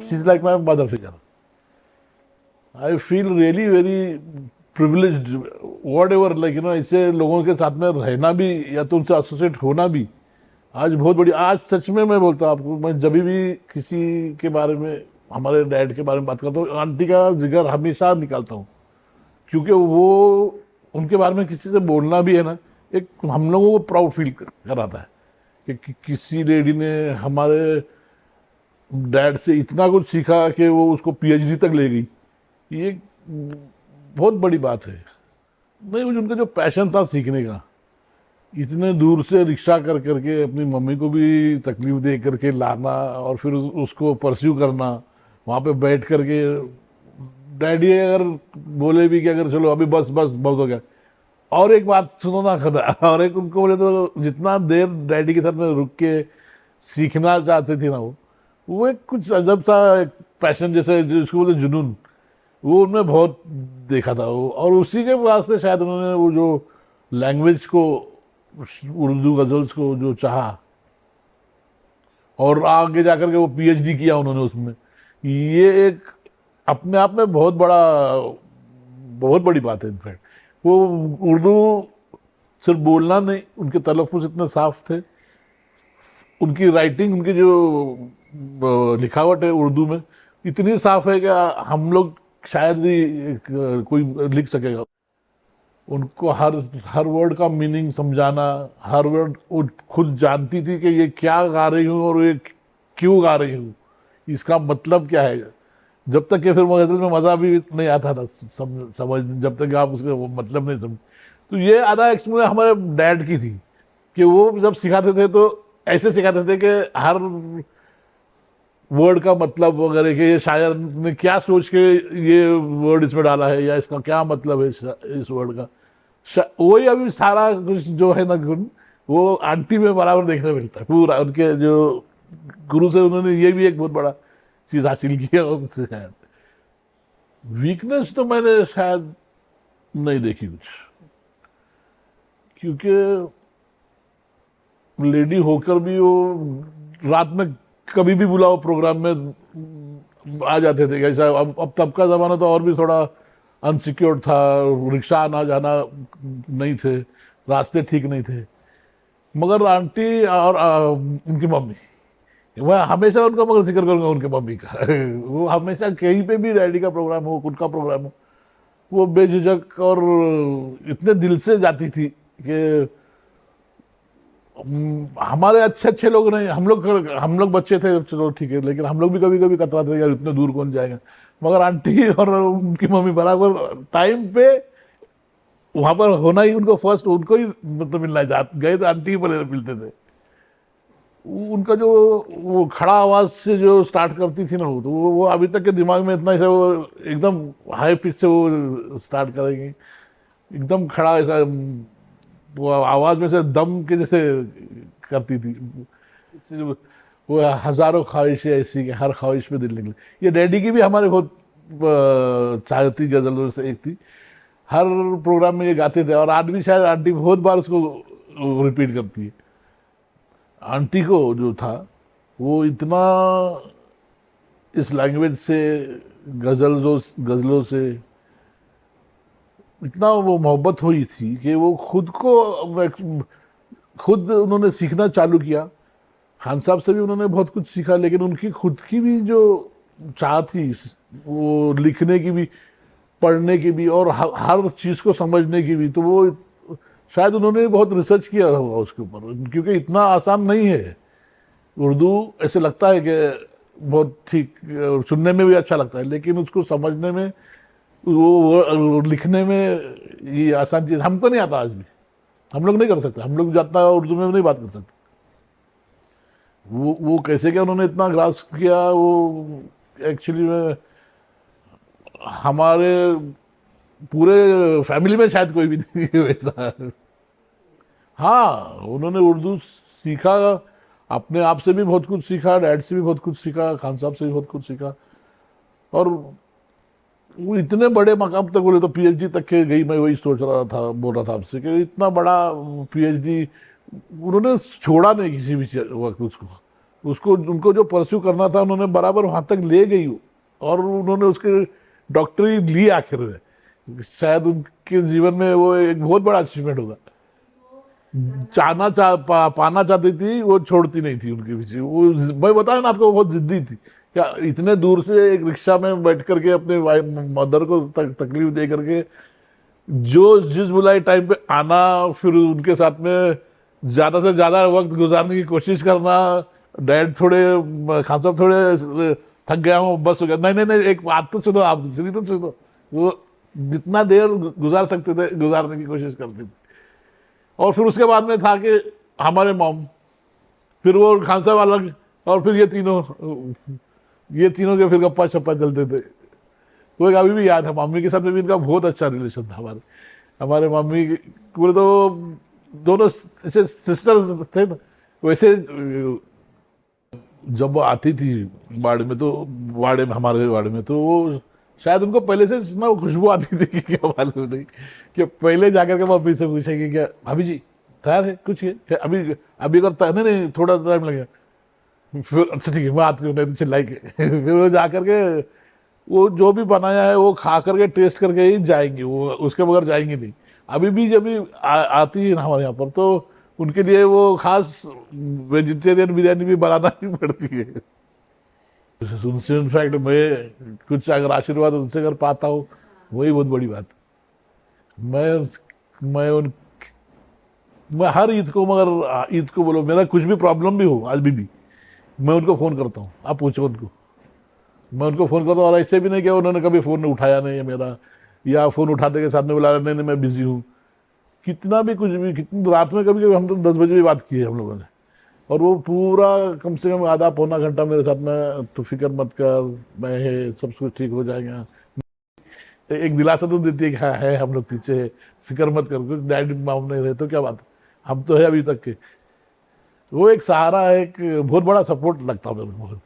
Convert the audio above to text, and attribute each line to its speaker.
Speaker 1: She is like my mother figure. I feel really very privileged what ever, like ऐसे लोगों के साथ में रहना भी या तो उनसे एसोसिएट होना भी आज बहुत बड़ी. आज सच में मैं बोलता हूँ आपको, मैं जब भी किसी के बारे में, हमारे डैड के बारे में बात करता हूँ, आंटी का जिक्र हमेशा निकालता हूँ, क्योंकि वो उनके बारे में किसी से बोलना भी है ना, एक हम लोगों को प्राउड फील कराता है कि किसी लेडी ने हमारे डैड से इतना कुछ सीखा कि वो उसको पीएचडी तक ले गई. ये बहुत बड़ी बात है. नहीं, वो उनका जो पैशन था सीखने का, इतने दूर से रिक्शा कर करके अपनी मम्मी को भी तकलीफ दे करके लाना और फिर उसको परस्यू करना, वहाँ पे बैठ करके डैडी अगर बोले भी कि अगर चलो अभी बस बस बहुत हो गया, और एक बात सुनो ना खदा, और एक उनको बोले तो जितना देर डैडी के साथ में रुक के सीखना चाहते थे ना, वो एक कुछ अजब सा एक पैशन जैसे जिसको बोलते जुनून, वो उनमें बहुत देखा था वो. और उसी के वास्ते शायद उन्होंने वो जो लैंग्वेज को, उर्दू गज़ल्स को जो चाहा, और आगे जाकर के वो पीएचडी किया उन्होंने उसमें. ये एक अपने आप में बहुत बड़ी बात है. इनफैक्ट वो उर्दू सिर्फ बोलना नहीं, उनके तलफ़ुज़ इतने साफ थे, उनकी राइटिंग, उनकी जो लिखावट है उर्दू में इतनी साफ है कि हम लोग शायद ही कोई लिख सकेगा. उनको हर वर्ड का मीनिंग समझाना, हर वर्ड वो खुद जानती थी कि ये क्या गा रही हूँ और ये क्यों गा रही हूँ, इसका मतलब क्या है. जब तक कि फिर गज़ल में मज़ा भी नहीं आता था समझ, जब तक आप उसका वो मतलब नहीं समझ. तो ये आधा एक्सपीरियंस हमारे डैड की थी कि वो जब सिखाते थे तो ऐसे सिखाते थे कि हर वर्ड का मतलब वगैरह कि ये शायर ने क्या सोच के ये वर्ड इसमें डाला है, या इसका क्या मतलब है इस वर्ड का. वही अभी सारा कुछ जो है ना गुण, वो आंटी में बराबर देखने मिलता है पूरा. उनके जो गुरु से उन्होंने ये भी एक बहुत बड़ा चीज हासिल किया उनसे. शायद वीकनेस तो मैंने शायद नहीं देखी कुछ, क्योंकि लेडी होकर भी वो रात में कभी भी बुलाओ प्रोग्राम में आ जाते थे. ऐसा अब तब का ज़माना तो और भी थोड़ा अनसिक्योर था, रिक्शा आना जाना नहीं थे, रास्ते ठीक नहीं थे. मगर आंटी और उनकी मम्मी, मैं हमेशा उनका मगर जिक्र करूँगा उनके मम्मी का. वो हमेशा कहीं पे भी डैडी का प्रोग्राम हो, उनका प्रोग्राम हो, वो बेझिझक और इतने दिल से जाती थी कि हमारे अच्छे लोग नहीं, हम लोग बच्चे थे चलो ठीक है, लेकिन हम लोग भी कभी कभी कतराते थे यार इतने दूर कौन जाएगा. मगर आंटी और उनकी मम्मी बराबर टाइम पे वहां पर होना ही, उनको फर्स्ट उनको ही मतलब मिलना गए तो आंटी ही पहले मिलते थे. उनका जो वो खड़ा आवाज से जो स्टार्ट करती थी ना, तो वो अभी तक के दिमाग में इतना ऐसा, वो एकदम हाई पिच से वो स्टार्ट करेंगे, एकदम खड़ा ऐसा, वो आवाज में से दम के जैसे करती थी. वो हजारों ख्वाहिशें ऐसी कि हर ख्वाहिश में दिल निकले. ये डैडी की भी हमारे बहुत चाहती गजलों से एक थी. हर प्रोग्राम में ये गाते थे, और आज भी शायद आंटी बहुत बार उसको रिपीट करती है. आंटी को जो था वो इतना इस लैंग्वेज से, गज़लों से इतना वो मोहब्बत हुई थी कि वो खुद उन्होंने सीखना चालू किया. खान साहब से भी उन्होंने बहुत कुछ सीखा, लेकिन उनकी खुद की भी जो चाह थी वो लिखने की भी, पढ़ने की भी, और हर चीज़ को समझने की भी, तो वो शायद उन्होंने बहुत रिसर्च किया होगा उसके ऊपर, क्योंकि इतना आसान नहीं है उर्दू. ऐसे लगता है कि बहुत ठीक, सुनने में भी अच्छा लगता है, लेकिन उसको समझने में, वो लिखने में ये आसान चीज़ हमको नहीं आता. आज भी हम लोग नहीं कर सकते, हम लोग जाता उर्दू में नहीं बात कर सकते. वो कैसे क्या उन्होंने इतना ग्रास्प किया, वो एक्चुअली में हमारे पूरे फैमिली में शायद कोई भी नहीं है वैसा. हाँ, उन्होंने उर्दू सीखा, अपने आप से भी बहुत कुछ सीखा, डैड से भी बहुत कुछ सीखा, खान साहब से भी बहुत कुछ सीखा. और वो इतने बड़े मकाम तक बोले तो पीएचडी तक के गई. मैं वही बोल रहा था आपसे कि इतना बड़ा पीएचडी उन्होंने छोड़ा नहीं किसी भी वक्त उसको. उसको उनको जो परस्यू करना था उन्होंने बराबर वहाँ तक ले गई और उन्होंने उसके डॉक्टरी ली आखिर में। शायद उनके जीवन में वो एक बहुत बड़ा अचीवमेंट होगा। पाना चाहती थी, वो छोड़ती नहीं थी उनके पीछे। वो मैं बताया ना आपको, बहुत जिद्दी थी। क्या इतने दूर से एक रिक्शा में बैठ करके अपने मदर को तकलीफ दे करके जो जिस बुलाई टाइम पे आना, फिर उनके साथ में ज़्यादा से ज़्यादा वक्त गुजारने की कोशिश करना। डैड थोड़े खान साहब थोड़े थक गया हूँ, बस हो गया। नहीं नहीं नहीं, एक बात तो सुनो आप, दूसरी तो सुनो। वो जितना देर गुजार सकते थे गुजारने की कोशिश करती थी। और फिर उसके बाद में था कि हमारे मॉम, फिर वो खान साहब अलग, और फिर ये तीनों के फिर गप्पा शप्पा चलते थे। वो एक अभी भी याद है, मम्मी के साथ में भी इनका बहुत अच्छा रिलेशन था। हमारे मम्मी बोले तो दोनों ऐसे सिस्टर्स थे ना। वैसे जब वो आती थी बाड़े में, तो बाड़े में, हमारे बाड़े में, तो वो शायद उनको पहले से ना वो खुशबू आती थी कि क्या मालूम नहीं, कि पहले जाकर के मम्मी से पूछेगी क्या भाभी जी तैयार है, कुछ है अभी अभी करता है, नहीं थोड़ा टाइम लगेगा। फिर अच्छा ठीक है मैं आती हूँ, नहीं तो चिल्लाएंगे। फिर वो जा करके वो जो भी बनाया है वो खा करके टेस्ट करके ही जाएंगी, वो उसके बगैर जाएंगी नहीं। अभी भी जब भी आती है ना हमारे यहाँ पर, तो उनके लिए वो खास वेजिटेरियन बिरयानी भी बनाना ही पड़ती है। उनसे इनफैक्ट मैं कुछ अगर आशीर्वाद उनसे अगर पाता हूँ, वही बहुत बड़ी बात। मैं उन मैं हर ईद को, मगर ईद को बोलो, मेरा कुछ भी प्रॉब्लम भी हो आज भी मैं उनको फ़ोन करता हूँ। आप पूछो उनको, मैं उनको फ़ोन करता हूँ। और ऐसे भी नहीं कि उन्होंने कभी फ़ोन उठाया नहीं है मेरा, या फ़ोन उठाते के साथ में बोला नहीं नहीं मैं बिज़ी हूँ। कितना भी कुछ भी, कितनी रात में कभी कभी हम तो 10 बजे भी बात की है हम लोगों ने। और वो पूरा कम से कम आधा पौना घंटा मेरे साथ में, तो फिक्र मत कर, मैं है, सब कुछ ठीक हो जाएगा। एक दिलासा तो देती है कि हाँ है, हम लोग पीछे है, फिक्र मत कर, कुछ डैडी माम नहीं रहे तो क्या बात है, हम तो है अभी तक के। वो एक सहारा, एक बहुत बड़ा सपोर्ट लगता है मेरे को बहुत।